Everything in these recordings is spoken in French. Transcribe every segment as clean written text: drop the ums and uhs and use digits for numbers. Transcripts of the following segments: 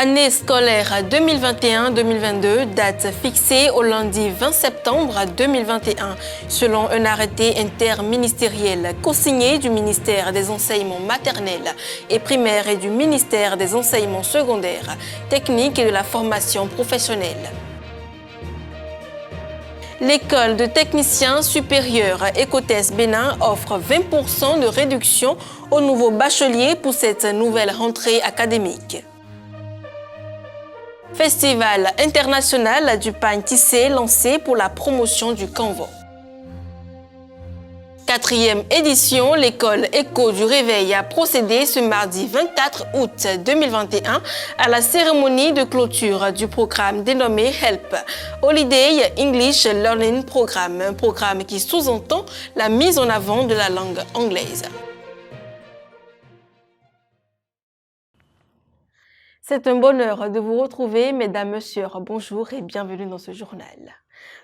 Année scolaire 2021-2022, date fixée au lundi 20 septembre 2021, selon un arrêté interministériel co-signé du ministère des Enseignements maternels et primaires et du ministère des Enseignements secondaires, techniques et de la formation professionnelle. L'école de techniciens supérieurs Ecotes Bénin offre 20% de réduction aux nouveaux bacheliers pour cette nouvelle rentrée académique. Festival international du pain tissé lancé pour la promotion du Canva. 4e édition, l'école Éco du Réveil a procédé ce mardi 24 août 2021 à la cérémonie de clôture du programme dénommé HELP, Holiday English Learning Programme, un programme qui sous-entend la mise en avant de la langue anglaise. C'est un bonheur de vous retrouver, mesdames, messieurs. Bonjour et bienvenue dans ce journal.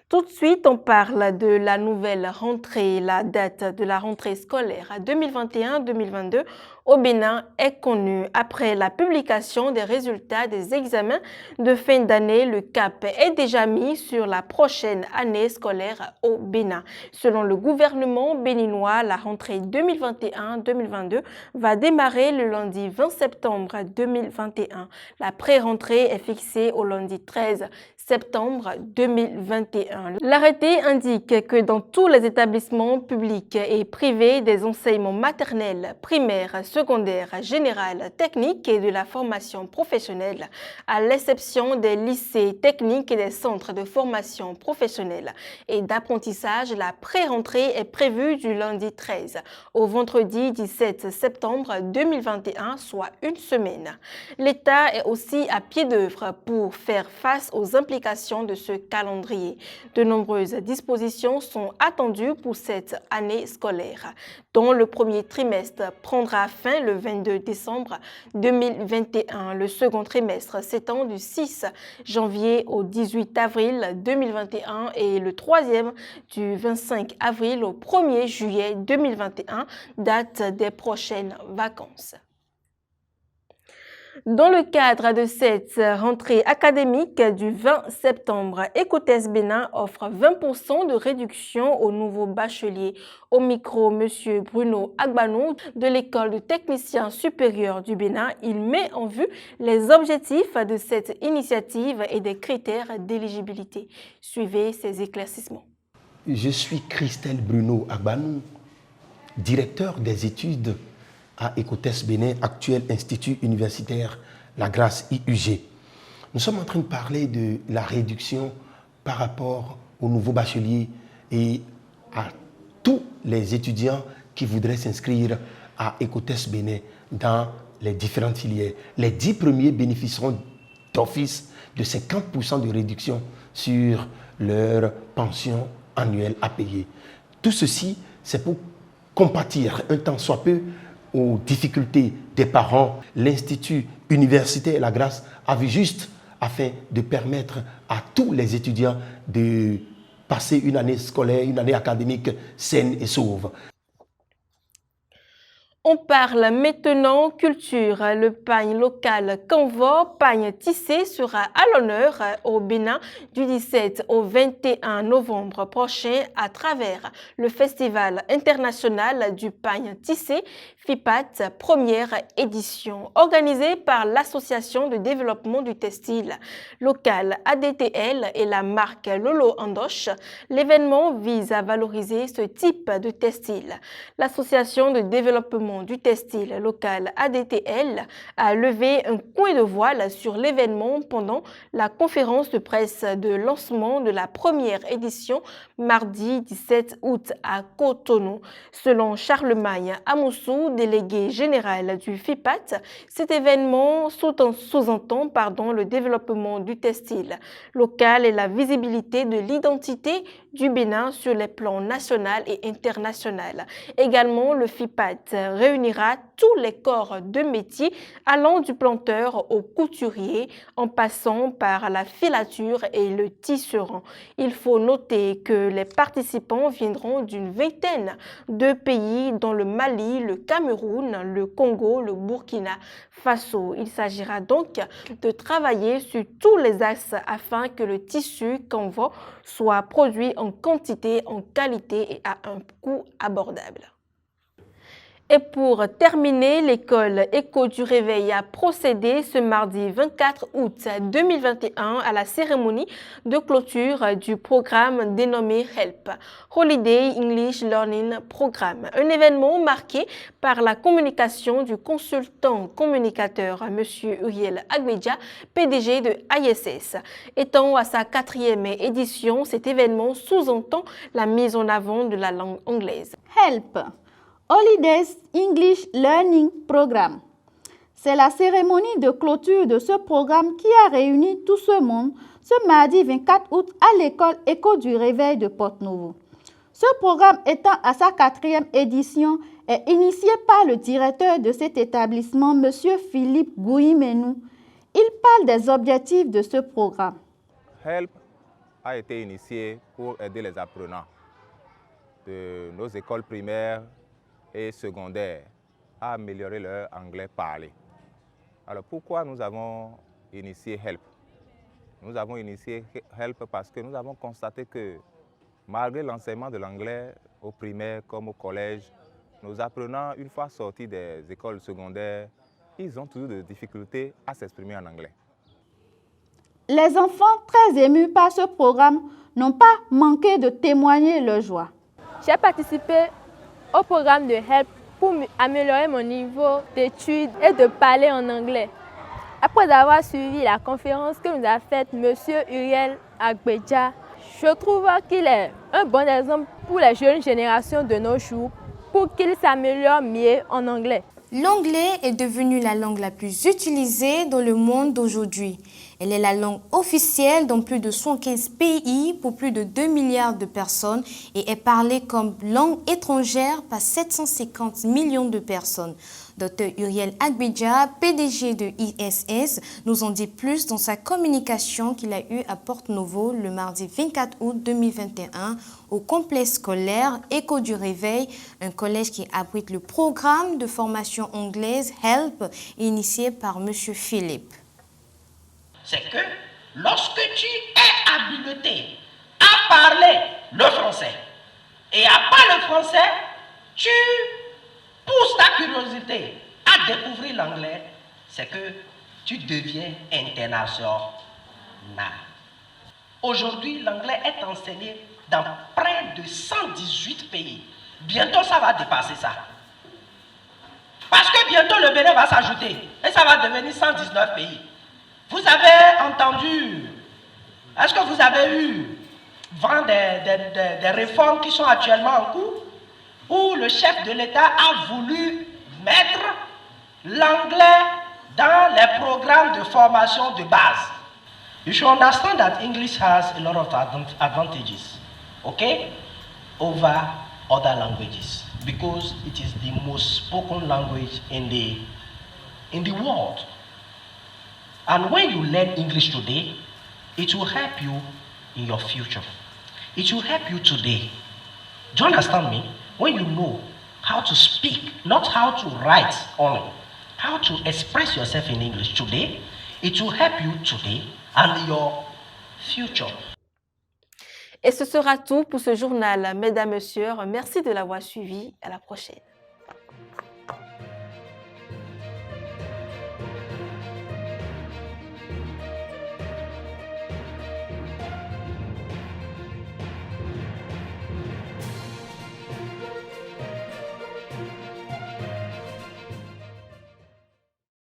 Tout de suite, on parle de la nouvelle rentrée. La date de la rentrée scolaire 2021-2022 au Bénin est connue. Après la publication des résultats des examens de fin d'année, le cap est déjà mis sur la prochaine année scolaire au Bénin. Selon le gouvernement béninois, la rentrée 2021-2022 va démarrer le lundi 20 septembre 2021. La pré-rentrée est fixée au lundi 13 septembre 2021. L'arrêté indique que dans tous les établissements publics et privés des enseignements maternels, primaires, secondaires, générales, techniques et de la formation professionnelle, à l'exception des lycées techniques et des centres de formation professionnelle et d'apprentissage, la pré-rentrée est prévue du lundi 13 au vendredi 17 septembre 2021, soit une semaine. L'État est aussi à pied d'œuvre pour faire face aux implications de ce calendrier. De nombreuses dispositions sont attendues pour cette année scolaire, dont le premier trimestre prendra fin le 22 décembre 2021. Le second trimestre s'étend du 6 janvier au 18 avril 2021 et le troisième du 25 avril au 1er juillet 2021, date des prochaines vacances. Dans le cadre de cette rentrée académique du 20 septembre, Ecotes Bénin offre 20% de réduction aux nouveaux bacheliers. Au micro, M. Bruno Agbanou de l'école de techniciens supérieurs du Bénin, il met en vue les objectifs de cette initiative et des critères d'éligibilité. Suivez ces éclaircissements. Je suis Christelle Bruno Agbanou, directeur des études à Ecotes Bénin, actuel institut universitaire La Grâce IUG. Nous sommes en train de parler de la réduction par rapport aux nouveaux bacheliers et à tous les étudiants qui voudraient s'inscrire à Ecotes Bénin dans les différentes filières. Les 10 premiers bénéficieront d'office de 50% de réduction sur leur pension annuelle à payer. Tout ceci, c'est pour compatir un tant soit peu aux difficultés des parents. L'Institut universitaire La Grâce a vu juste afin de permettre à tous les étudiants de passer une année scolaire, une année académique saine et sauve. On parle maintenant culture. Le pain local Canva, pain tissé, sera à l'honneur au Bénin du 17 au 21 novembre prochain à travers le Festival international du pain tissé FIPAT, première édition, organisée par l'Association de développement du textile local ADTL et la marque Lolo Andoche. L'événement vise à valoriser ce type de textile. L'Association de développement du textile local ADTL a levé un coin de voile sur l'événement pendant la conférence de presse de lancement de la première édition mardi 17 août à Cotonou. Selon Charlemagne Amoussou, délégué général du FIPAT, cet événement sous-entend le développement du textile local et la visibilité de l'identité du Bénin sur les plans national et international. Également, le FIPAT réunira tous les corps de métier allant du planteur au couturier en passant par la filature et le tisserand. Il faut noter que les participants viendront d'une vingtaine de pays dont le Mali, le Cameroun, le Congo, le Burkina Faso. Il s'agira donc de travailler sur tous les axes afin que le tissu qu'envoie soit produit en quantité, en qualité et à un coût abordable. Et pour terminer, l'école Éco du Réveil a procédé ce mardi 24 août 2021 à la cérémonie de clôture du programme dénommé HELP, Holiday English Learning Programme. Un événement marqué par la communication du consultant communicateur M. Uriel Agbeja, PDG de ISS. Étant à sa 4e édition, cet événement sous-entend la mise en avant de la langue anglaise. HELP, Holidays English Learning Programme. C'est la cérémonie de clôture de ce programme qui a réuni tout ce monde ce mardi 24 août à l'école Éco du Réveil de Porte-Novo. Ce programme étant à sa 4e édition est initié par le directeur de cet établissement, M. Philippe Gouimenou. Il parle des objectifs de ce programme. HELP a été initié pour aider les apprenants de nos écoles primaires et secondaires à améliorer leur anglais parlé. Alors pourquoi nous avons initié HELP? Nous avons initié HELP parce que nous avons constaté que malgré l'enseignement de l'anglais au primaire comme au collège, nos apprenants, une fois sortis des écoles secondaires, ils ont toujours des difficultés à s'exprimer en anglais. Les enfants très émus par ce programme n'ont pas manqué de témoigner leur joie. J'ai participé au programme de HELP pour améliorer mon niveau d'études et de parler en anglais. Après avoir suivi la conférence que nous a faite M. Uriel Agbeja, je trouve qu'il est un bon exemple pour les jeunes générations de nos jours pour qu'ils s'améliorent mieux en anglais. L'anglais est devenu la langue la plus utilisée dans le monde d'aujourd'hui. Elle est la langue officielle dans plus de 115 pays pour plus de 2 milliards de personnes et est parlée comme langue étrangère par 750 millions de personnes. Dr Uriel Agbeja, PDG de ISS, nous en dit plus dans sa communication qu'il a eue à Porte-Novo le mardi 24 août 2021 au complexe scolaire Éco du Réveil, un collège qui abrite le programme de formation anglaise HELP initié par M. Philippe. C'est que lorsque tu es habilité à parler le français et à parler le français, tu pousses ta curiosité à découvrir l'anglais, c'est que tu deviens international. Aujourd'hui, l'anglais est enseigné dans près de 118 pays. Bientôt, ça va dépasser ça. Parce que bientôt, le Bénin va s'ajouter et ça va devenir 119 pays. Vous avez entendu, est-ce que vous avez eu vent des réformes qui sont actuellement en cours, où le chef de l'État a voulu mettre l'anglais dans les programmes de formation de base? You should understand that English has a lot of advantages, okay, over other languages, because it is the most spoken language in the world. And when you learn English today, it will help you in your future. It will help you today. Do you understand me? When you know how to speak, not how to write only, how to express yourself in English today, it will help you today and your future. Et ce sera tout pour ce journal. Mesdames, Messieurs, merci de l'avoir suivi. À la prochaine.